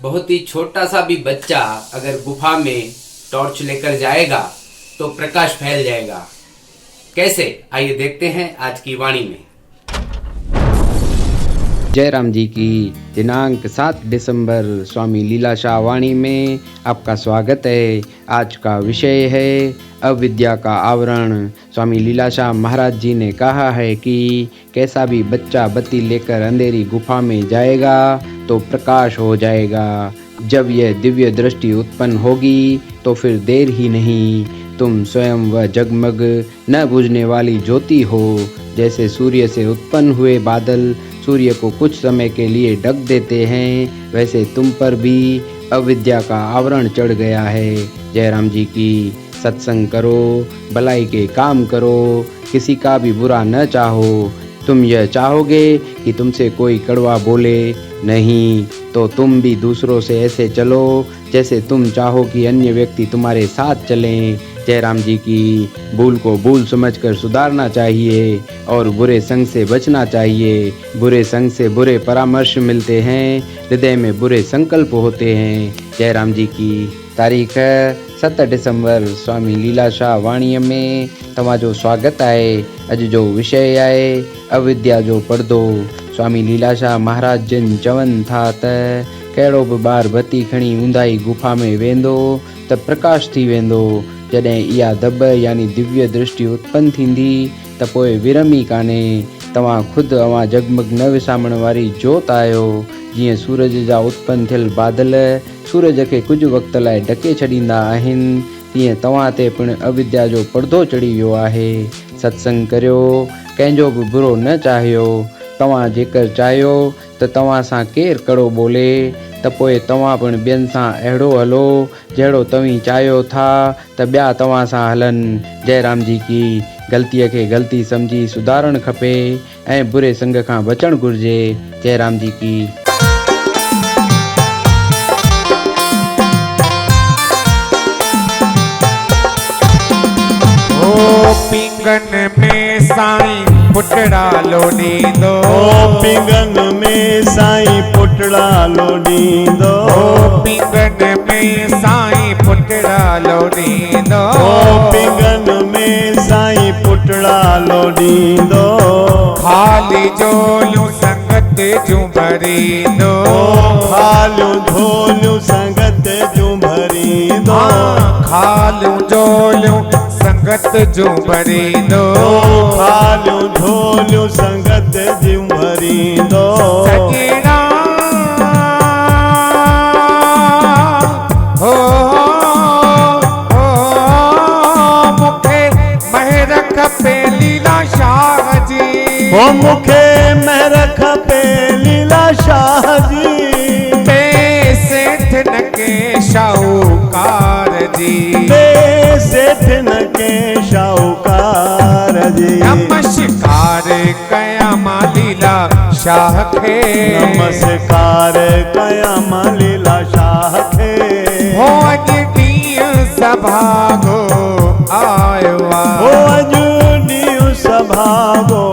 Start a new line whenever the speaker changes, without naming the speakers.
बहुत ही छोटा सा भी बच्चा अगर गुफा में टॉर्च लेकर जाएगा तो प्रकाश फैल जाएगा। कैसे, आइए देखते हैं आज की वाणी में।
जयराम जी की दिनांक 7 दिसंबर स्वामी लीलाशाह वाणी में आपका स्वागत है। आज का विषय है अविद्या का आवरण। स्वामी लीलाशाह महाराज जी ने कहा है कि कैसा भी बच्चा बत्ती लेकर अंधेरी गुफा में जाएगा तो प्रकाश हो जाएगा। जब यह दिव्य दृष्टि उत्पन्न होगी तो फिर देर ही नहीं, तुम स्वयं वह जगमग न बुझने वाली ज्योति हो। जैसे सूर्य से उत्पन्न हुए बादल सूर्य को कुछ समय के लिए ढक देते हैं, वैसे तुम पर भी अविद्या का आवरण चढ़ गया है। जयराम जी की सत्संग करो, भलाई के काम करो, किसी का भी बुरा न चाहो। तुम यह चाहोगे कि तुमसे कोई कड़वा बोले नहीं, तो तुम भी दूसरों से ऐसे चलो जैसे तुम चाहो कि अन्य व्यक्ति तुम्हारे साथ चलें। जयराम जी की भूल को भूल समझकर सुधारना चाहिए और बुरे संग से बचना चाहिए। बुरे संग से बुरे परामर्श मिलते हैं, हृदय में बुरे संकल्प होते हैं। जयराम जी की तारीख 7 डिसेंबर स्वामी लीलाशाह वाणीअ में तव्हांजो स्वागत आहे। अॼु जो विषय आहे अविद्या जो पर्दो। स्वामी लीलाशाह महाराज जिन चवनि था त कहिड़ो बि ॿार बत्ती खणी ऊंदाही गुफा में वेंदो त प्रकाश थी वेंदो। जॾहिं इहा दॿ यानी दिव्य दृष्टि उत्पन्न थींदी त पोइ विरमी कान्हे। तव्हां ख़ुदि अवां जगमग न विसामण वारी जोत आहियो। जीअं सूरज जा उत्पन्न थियल बादल सूरज खे कुझु वक़्त लाइ ढके छॾींदा आहिनि, तीअं तव्हां ते पिणु अविद्या जो पर्दो चढ़ी वियो आहे। सत्संग करियो, कंहिंजो बि बुरो न चाहियो। तव्हां जेकर चाहियो त तव्हां सां केरु कड़ो ॿोले त पोइ तव्हां पिणु ॿियनि सां अहिड़ो हलो जहिड़ो तव्हीं चाहियो था त ॿिया तव्हां सां हलनि। जयराम जी की ग़लतीअ खे ग़लती सम्झी सुधारणु खपे ऐं बुरे संग खां बचणु घुरिजे। जयराम जी की
पिंगन में साईं पुटड़ा लोॾींदो।
पिंगन में साईं पुटड़ा लोॾींदो।
पिंगन में साईं पुटड़ा लोॾींदो।
पिंगन में साईं पुटड़ा लोॾींदो।
खाली झोलियूं संगत जूं भरींदो।
खालियूं झोलियूं संगत जूं भरींदो।
खालियूं झोलियूं संगत जूं भरींदो।
खालियूं झोलियूं संगत जूं भरींदो।
सॼणा हो मूंखे महर खपे लीलाशाह जी।
हो मूंखे महर खपे लीलाशाह जी।
सेठ न के शाहूकार जी।
सेठ न के शाहूकार जी।
नमस्कार कयां मां लीलाशाह खे।
नमस्कार कयां मां लीलाशाह खे।
हो अॼु ॾींहुं सभाॻो आयो आहे।
हो अॼु ॾींहुं सभाॻो